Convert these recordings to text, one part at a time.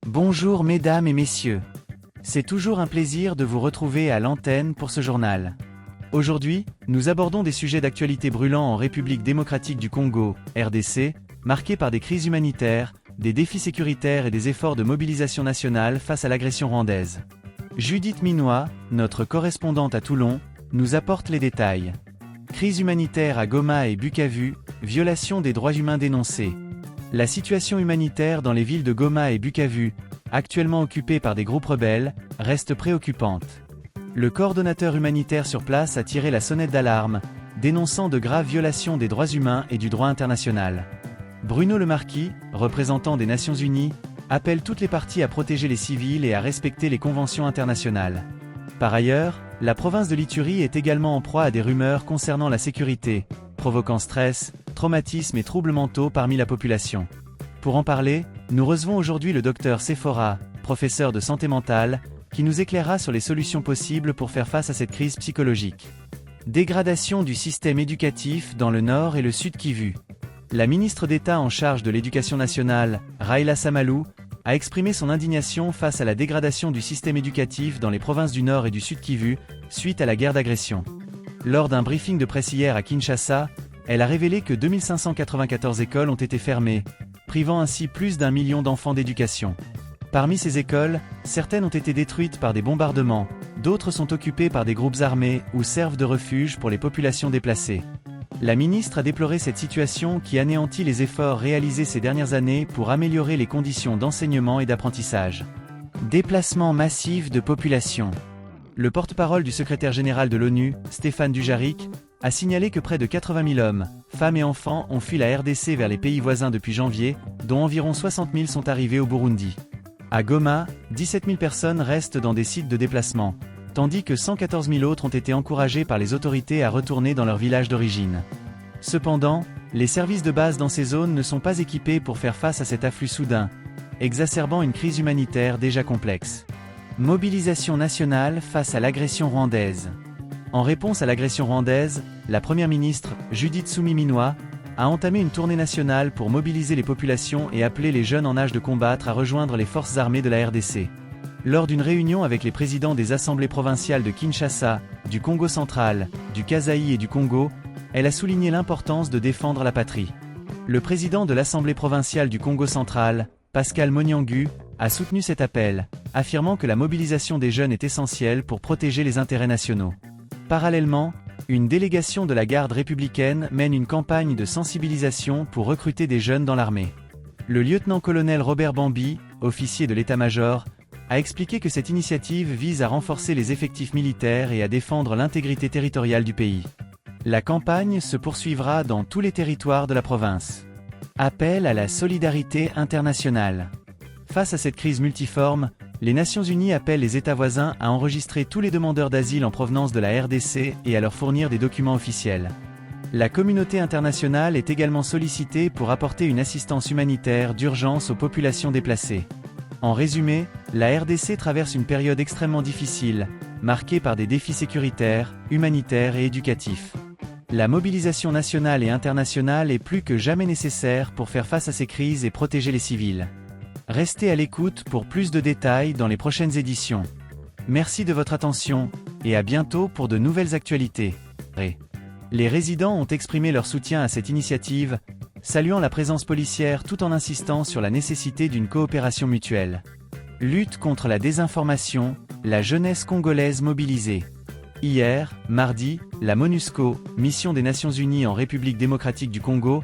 Bonjour mesdames et messieurs. C'est toujours un plaisir de vous retrouver à l'antenne pour ce journal. Aujourd'hui, nous abordons des sujets d'actualité brûlants en République démocratique du Congo, RDC, marqués par des crises humanitaires, des défis sécuritaires et des efforts de mobilisation nationale face à l'agression rwandaise. Judith Minois, notre correspondante à Toulon, nous apporte les détails. Crise humanitaire à Goma et Bukavu, violation des droits humains dénoncée. La situation humanitaire dans les villes de Goma et Bukavu, actuellement occupées par des groupes rebelles, reste préoccupante. Le coordonnateur humanitaire sur place a tiré la sonnette d'alarme, dénonçant de graves violations des droits humains et du droit international. Bruno Lemarquis, représentant des Nations Unies, appelle toutes les parties à protéger les civils et à respecter les conventions internationales. Par ailleurs, la province de l'Ituri est également en proie à des rumeurs concernant la sécurité, provoquant stress, traumatisme et troubles mentaux parmi la population. Pour en parler, nous recevons aujourd'hui le docteur Sephora, professeur de santé mentale, qui nous éclairera sur les solutions possibles pour faire face à cette crise psychologique. Dégradation du système éducatif dans le Nord et le Sud Kivu. La ministre d'État en charge de l'Éducation nationale, Raila Samalou, a exprimé son indignation face à la dégradation du système éducatif dans les provinces du Nord et du Sud Kivu, suite à la guerre d'agression. Lors d'un briefing de presse hier à Kinshasa, elle a révélé que 2594 écoles ont été fermées, privant ainsi plus d'1 million d'enfants d'éducation. Parmi ces écoles, certaines ont été détruites par des bombardements, d'autres sont occupées par des groupes armés ou servent de refuge pour les populations déplacées. La ministre a déploré cette situation qui anéantit les efforts réalisés ces dernières années pour améliorer les conditions d'enseignement et d'apprentissage. Déplacement massif de population. Le porte-parole du secrétaire général de l'ONU, Stéphane Dujarric, a signalé que près de 80 000 hommes, femmes et enfants ont fui la RDC vers les pays voisins depuis janvier, dont environ 60 000 sont arrivés au Burundi. À Goma, 17 000 personnes restent dans des sites de déplacement, tandis que 114 000 autres ont été encouragés par les autorités à retourner dans leur village d'origine. Cependant, les services de base dans ces zones ne sont pas équipés pour faire face à cet afflux soudain, exacerbant une crise humanitaire déjà complexe. Mobilisation nationale face à l'agression rwandaise. En réponse à l'agression rwandaise, la première ministre, Judith Suminwa, a entamé une tournée nationale pour mobiliser les populations et appeler les jeunes en âge de combattre à rejoindre les forces armées de la RDC. Lors d'une réunion avec les présidents des assemblées provinciales de Kinshasa, du Congo central, du Kasaï et du Congo, elle a souligné l'importance de défendre la patrie. Le président de l'Assemblée provinciale du Congo central, Pascal Monyangu, a soutenu cet appel, affirmant que la mobilisation des jeunes est essentielle pour protéger les intérêts nationaux. Parallèlement, une délégation de la garde républicaine mène une campagne de sensibilisation pour recruter des jeunes dans l'armée. Le lieutenant-colonel Robert Bambi, officier de l'état-major, a expliqué que cette initiative vise à renforcer les effectifs militaires et à défendre l'intégrité territoriale du pays. La campagne se poursuivra dans tous les territoires de la province. Appel à la solidarité internationale. Face à cette crise multiforme, les Nations Unies appellent les États voisins à enregistrer tous les demandeurs d'asile en provenance de la RDC et à leur fournir des documents officiels. La communauté internationale est également sollicitée pour apporter une assistance humanitaire d'urgence aux populations déplacées. En résumé, la RDC traverse une période extrêmement difficile, marquée par des défis sécuritaires, humanitaires et éducatifs. La mobilisation nationale et internationale est plus que jamais nécessaire pour faire face à ces crises et protéger les civils. Restez à l'écoute pour plus de détails dans les prochaines éditions. Merci de votre attention, et à bientôt pour de nouvelles actualités. Les résidents ont exprimé leur soutien à cette initiative, saluant la présence policière tout en insistant sur la nécessité d'une coopération mutuelle. Lutte contre la désinformation, la jeunesse congolaise mobilisée. Hier, mardi, la MONUSCO, mission des Nations Unies en République démocratique du Congo,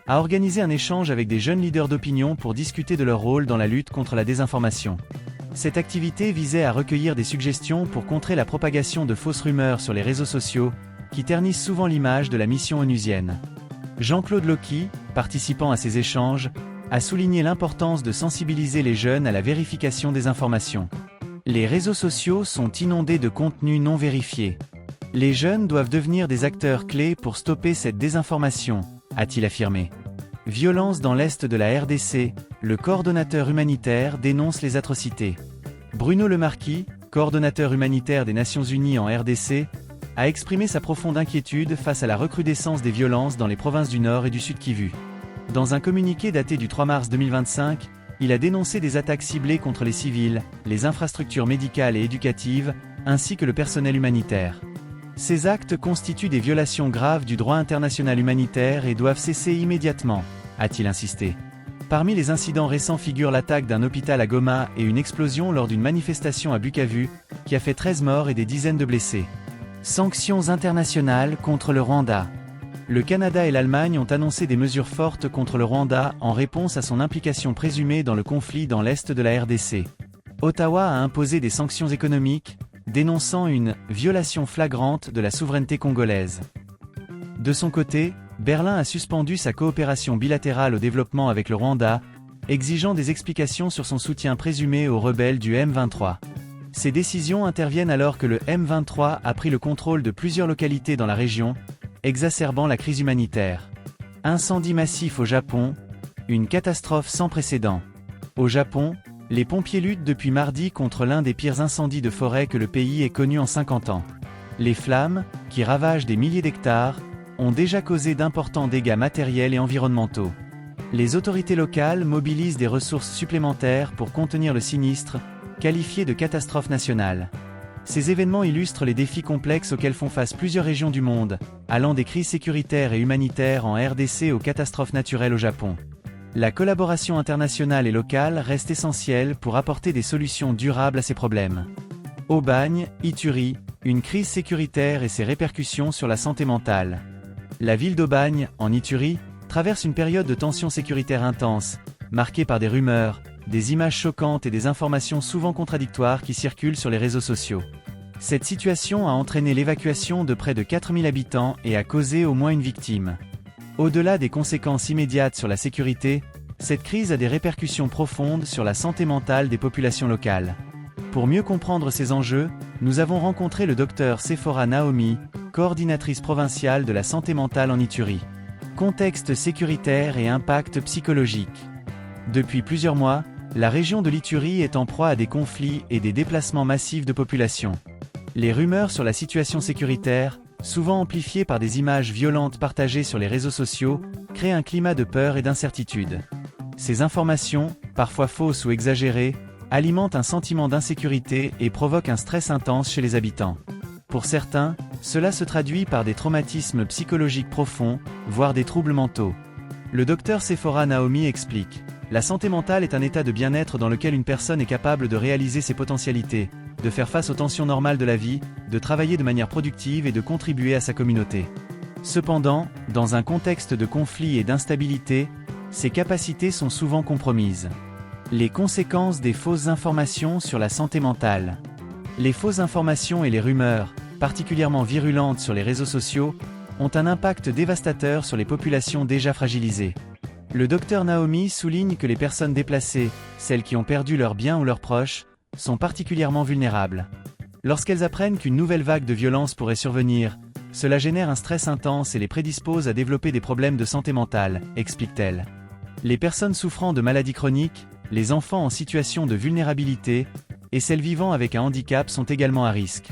a organisé un échange avec des jeunes leaders d'opinion pour discuter de leur rôle dans la lutte contre la désinformation. Cette activité visait à recueillir des suggestions pour contrer la propagation de fausses rumeurs sur les réseaux sociaux, qui ternissent souvent l'image de la mission onusienne. Jean-Claude Loki, participant à ces échanges, a souligné l'importance de sensibiliser les jeunes à la vérification des informations. Les réseaux sociaux sont inondés de contenus non vérifiés. Les jeunes doivent devenir des acteurs clés pour stopper cette désinformation, a-t-il affirmé. Violence dans l'est de la RDC, le coordonnateur humanitaire dénonce les atrocités. Bruno Lemarquis, coordonnateur humanitaire des Nations Unies en RDC, a exprimé sa profonde inquiétude face à la recrudescence des violences dans les provinces du Nord et du Sud Kivu. Dans un communiqué daté du 3 mars 2025, il a dénoncé des attaques ciblées contre les civils, les infrastructures médicales et éducatives, ainsi que le personnel humanitaire. Ces actes constituent des violations graves du droit international humanitaire et doivent cesser immédiatement, a-t-il insisté. Parmi les incidents récents figurent l'attaque d'un hôpital à Goma et une explosion lors d'une manifestation à Bukavu, qui a fait 13 morts et des dizaines de blessés. Sanctions internationales contre le Rwanda. Le Canada et l'Allemagne ont annoncé des mesures fortes contre le Rwanda en réponse à son implication présumée dans le conflit dans l'est de la RDC. Ottawa a imposé des sanctions économiques, dénonçant une « violation flagrante de la souveraineté congolaise ». De son côté, Berlin a suspendu sa coopération bilatérale au développement avec le Rwanda, exigeant des explications sur son soutien présumé aux rebelles du M23. Ces décisions interviennent alors que le M23 a pris le contrôle de plusieurs localités dans la région, exacerbant la crise humanitaire. Incendie massif au Japon, une catastrophe sans précédent. Au Japon, les pompiers luttent depuis mardi contre l'un des pires incendies de forêt que le pays ait connu en 50 ans. Les flammes, qui ravagent des milliers d'hectares, ont déjà causé d'importants dégâts matériels et environnementaux. Les autorités locales mobilisent des ressources supplémentaires pour contenir le sinistre, qualifié de catastrophe nationale. Ces événements illustrent les défis complexes auxquels font face plusieurs régions du monde, allant des crises sécuritaires et humanitaires en RDC aux catastrophes naturelles au Japon. La collaboration internationale et locale reste essentielle pour apporter des solutions durables à ces problèmes. Aubagne, Ituri, une crise sécuritaire et ses répercussions sur la santé mentale. La ville d'Aubagne, en Ituri, traverse une période de tensions sécuritaires intenses, marquée par des rumeurs, des images choquantes et des informations souvent contradictoires qui circulent sur les réseaux sociaux. Cette situation a entraîné l'évacuation de près de 4000 habitants et a causé au moins une victime. Au-delà des conséquences immédiates sur la sécurité, cette crise a des répercussions profondes sur la santé mentale des populations locales. Pour mieux comprendre ces enjeux, nous avons rencontré le Dr Sephora Naomi, coordinatrice provinciale de la santé mentale en Ituri. Contexte sécuritaire et impact psychologique. Depuis plusieurs mois, la région de l'Ituri est en proie à des conflits et des déplacements massifs de population. Les rumeurs sur la situation sécuritaire, souvent amplifiées par des images violentes partagées sur les réseaux sociaux, créent un climat de peur et d'incertitude. Ces informations, parfois fausses ou exagérées, alimentent un sentiment d'insécurité et provoquent un stress intense chez les habitants. Pour certains, cela se traduit par des traumatismes psychologiques profonds, voire des troubles mentaux. Le docteur Sephora Naomi explique: la santé mentale est un état de bien-être dans lequel une personne est capable de réaliser ses potentialités, de faire face aux tensions normales de la vie, de travailler de manière productive et de contribuer à sa communauté. Cependant, dans un contexte de conflit et d'instabilité, ces capacités sont souvent compromises. Les conséquences des fausses informations sur la santé mentale. Les fausses informations et les rumeurs, particulièrement virulentes sur les réseaux sociaux, ont un impact dévastateur sur les populations déjà fragilisées. Le docteur Naomi souligne que les personnes déplacées, celles qui ont perdu leurs biens ou leurs proches, sont particulièrement vulnérables. Lorsqu'elles apprennent qu'une nouvelle vague de violence pourrait survenir, cela génère un stress intense et les prédispose à développer des problèmes de santé mentale, explique-t-elle. Les personnes souffrant de maladies chroniques, les enfants en situation de vulnérabilité, et celles vivant avec un handicap sont également à risque.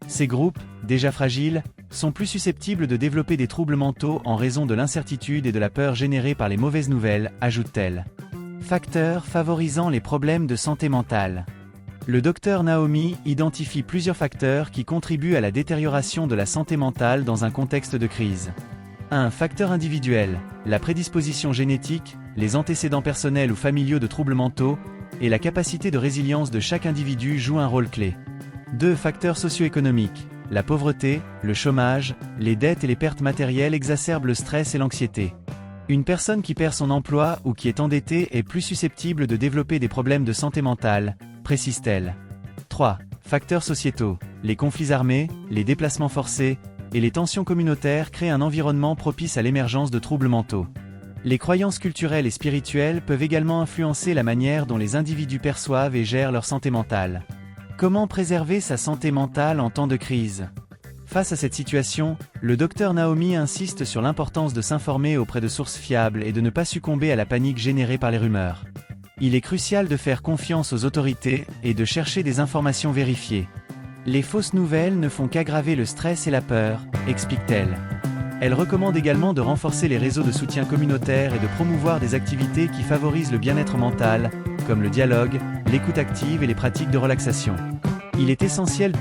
Ces groupes, déjà fragiles, sont plus susceptibles de développer des troubles mentaux en raison de l'incertitude et de la peur générée par les mauvaises nouvelles, ajoute-t-elle. Facteurs favorisant les problèmes de santé mentale. Le docteur Naomi identifie plusieurs facteurs qui contribuent à la détérioration de la santé mentale dans un contexte de crise. 1. Facteur individuel, la prédisposition génétique, les antécédents personnels ou familiaux de troubles mentaux, et la capacité de résilience de chaque individu jouent un rôle clé. 2. Facteurs socio-économiques, la pauvreté, le chômage, les dettes et les pertes matérielles exacerbent le stress et l'anxiété. Une personne qui perd son emploi ou qui est endettée est plus susceptible de développer des problèmes de santé mentale, précise-t-elle. 3. Facteurs sociétaux, les conflits armés, les déplacements forcés, et les tensions communautaires créent un environnement propice à l'émergence de troubles mentaux. Les croyances culturelles et spirituelles peuvent également influencer la manière dont les individus perçoivent et gèrent leur santé mentale. Comment préserver sa santé mentale en temps de crise? Face à cette situation, le docteur Naomi insiste sur l'importance de s'informer auprès de sources fiables et de ne pas succomber à la panique générée par les rumeurs. Il est crucial de faire confiance aux autorités et de chercher des informations vérifiées. Les fausses nouvelles ne font qu'aggraver le stress et la peur, explique-t-elle. Elle recommande également de renforcer les réseaux de soutien communautaire et de promouvoir des activités qui favorisent le bien-être mental, comme le dialogue, l'écoute active et les pratiques de relaxation. Il est essentiel